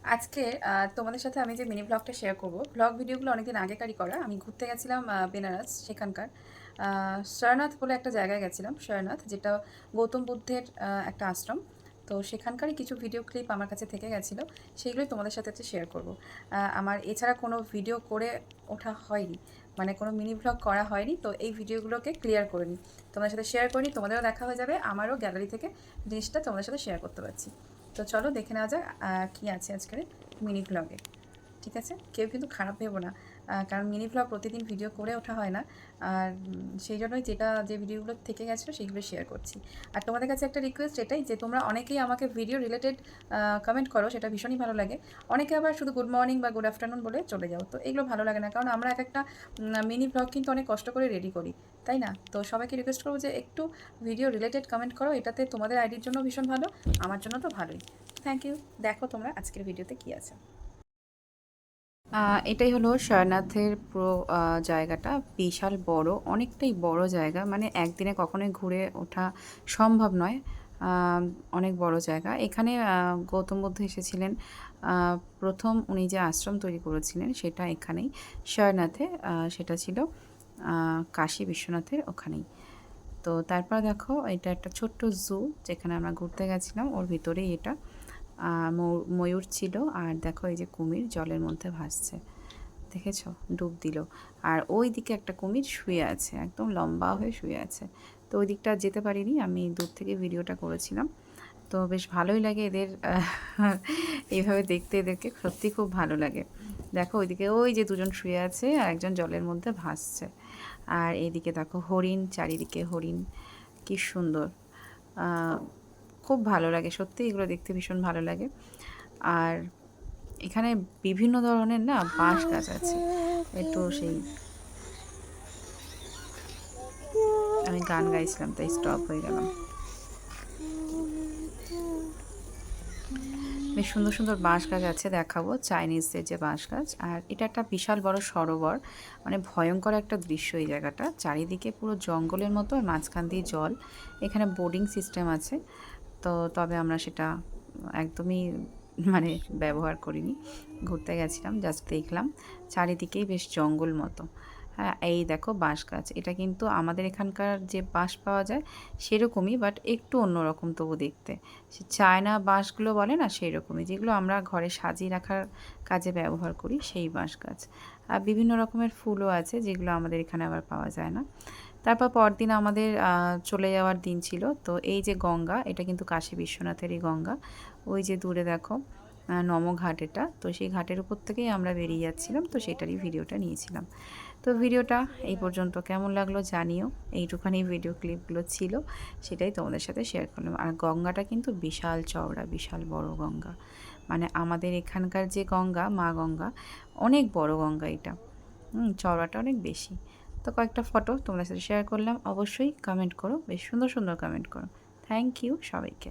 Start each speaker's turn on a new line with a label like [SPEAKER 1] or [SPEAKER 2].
[SPEAKER 1] আজকে তোমাদের সাথে আমি যে মিনি ব্লগটা শেয়ার করব, ব্লগ ভিডিওগুলো অনেকদিন আগেকারই করা। আমি ঘুরতে গেছিলাম বেনারস, সেখানকার সারনাথ বলে একটা জায়গায় গেছিলাম। সারনাথ, যেটা গৌতম বুদ্ধের একটা আশ্রম। তো সেখানকারই কিছু ভিডিও ক্লিপ আমার কাছে থেকে গেছিলো, সেইগুলোই তোমাদের সাথে শেয়ার করব। আমার এছাড়া কোনো ভিডিও করে ওঠা হয়নি, মানে কোনো মিনি ব্লগ করা হয়নি। তো এই ভিডিওগুলোকে ক্লিয়ার করে নিই, তোমাদের সাথে শেয়ার করি, তোমাদেরও দেখা হয়ে যাবে, আমারও গ্যালারি থেকে জিনিসটা তোমাদের সাথে শেয়ার করতে পারছি। তো চলো দেখে নেওয়া যাক কী আছে আজকের মিনি ভ্লগে। ঠিক আছে, কেউ কিন্তু খারাপ ভেবো না, কারণ মিনি ভ্লগ প্রতিদিন ভিডিও করে ওঠা হয় না। আর সেই জন্যই যে ভিডিওগুলো থেকে গেছিলো সেইগুলো শেয়ার করছি। আর তোমাদের কাছে একটা রিকোয়েস্ট এটাই, যে তোমরা অনেকেই আমাকে ভিডিও রিলেটেড কমেন্ট করো, সেটা ভীষণই ভালো লাগে। অনেকে আবার শুধু গুড মর্নিং বা গুড আফটারনুন বলে চলে যাও, তো এগুলো ভালো লাগে না, কারণ আমরা এক একটা মিনি ভ্লগ কিন্তু অনেক কষ্ট করে রেডি করি, তাই না? তো সবাইকে রিকোয়েস্ট করবো যে একটু ভিডিও রিলেটেড কমেন্ট করো, এটাতে তোমাদের আইডির জন্য ভীষণ ভালো, আমার জন্য তো ভালোই। Thank you. দেখো তোমরা আজকের ভিডিওতে কী আছে। এটাই হলো সারনাথের পুরো জায়গাটা। বিশাল বড়, অনেকটাই বড় জায়গা, মানে একদিনে কখনোই ঘুরে ওঠা সম্ভব নয়। অনেক বড় জায়গা। এখানে গৌতম বুদ্ধ এসেছিলেন। প্রথম উনি যে আশ্রম তৈরি করেছিলেন সেটা এখানেই সারনাথে, সেটা ছিল কাশী বিশ্বনাথের ওখানেই। তো তারপর দেখো, এটা একটা ছোট্ট জু, যেখানে আমরা ঘুরতে গেছিলাম, ওর ভিতরেই এটা। ময়ূর ছিল, আর দেখো এই যে কুমির জলের মধ্যে ভাসছে, দেখেছো? ডুব দিল। আর ওই দিকে একটা কুমির শুয়ে আছে, একদম লম্বা হয়ে শুয়ে আছে। তো ওই দিকটা যেতে পারিনি, আমি দূর থেকে ভিডিওটা করেছিলাম। তো বেশ ভালোই লাগে এদের এইভাবে দেখতে, এদেরকে সত্যি খুব ভালো লাগে। দেখো ওইদিকে ওই যে দুজন শুয়ে আছে আর একজন জলের মধ্যে ভাসছে। আর এইদিকে দেখো হরিণ, চারিদিকে হরিণ, কি সুন্দর। খুব ভালো লাগে সত্যি, এগুলো দেখতে ভীষণ ভালো লাগে। আর এখানে বিভিন্ন ধরনের না বাঁশ গাছ আছে। একটু সেই, আমি গান গাইছিলাম তাই স্টপ হয়ে গেলাম। বেশ সুন্দর সুন্দর বাঁশ গাছ আছে, দেখাবো চাইনিজদের যে বাঁশ গাছ। আর এটা একটা বিশাল বড় সরোবর, মানে ভয়ঙ্কর একটা দৃশ্য এই জায়গাটা। চারিদিকে পুরো জঙ্গলের মতো, আর মাঝখান দিয়ে জল। এখানে বোর্ডিং সিস্টেম আছে, তো তবে আমরা সেটা একদমই মানে ব্যবহার করিনি। ঘুরতে গেছিলাম, জাস্ট দেখলাম। চারিদিকেই বেশ জঙ্গল মতো। হ্যাঁ, এই দেখো বাঁশ গাছ, এটা কিন্তু আমাদের এখানকার যে বাঁশ পাওয়া যায় সেরকমই, বাট একটু অন্যরকম তবু দেখতে। সে চায়না বাঁশগুলো বলে না, সেই রকমই, যেগুলো আমরা ঘরে সাজিয়ে রাখার কাজে ব্যবহার করি, সেই বাঁশ গাছ। আর বিভিন্ন রকমের ফুলও আছে, যেগুলো আমাদের এখানে আবার পাওয়া যায় না। তারপর পরদিন আমাদের চলে যাওয়ার দিন ছিল। তো এই যে গঙ্গা, এটা কিন্তু কাশী বিশ্বনাথেরই গঙ্গা। ওই যে দূরে দেখো নমঘাট, এটা তো সেই ঘাটের উপর থেকেই আমরা বেরিয়ে যাচ্ছিলাম, তো সেটারই ভিডিওটা নিয়েছিলাম। তো ভিডিওটা এই পর্যন্ত কেমন লাগলো জানিও। এইটুখানি ভিডিও ক্লিপগুলো ছিল, সেটাই তোমাদের সাথে শেয়ার করলাম। আর গঙ্গাটা কিন্তু বিশাল চওড়া, বিশাল বড় গঙ্গা, মানে আমাদের এখানকার যে গঙ্গা, মা গঙ্গা, অনেক বড় গঙ্গা এটা। চওড়াটা অনেক বেশি। তো কয়েকটা ফটো তোমাদের সাথে শেয়ার করলাম। অবশ্যই কমেন্ট করো, বেশ সুন্দর সুন্দর কমেন্ট করো। থ্যাংক ইউ সবাইকে।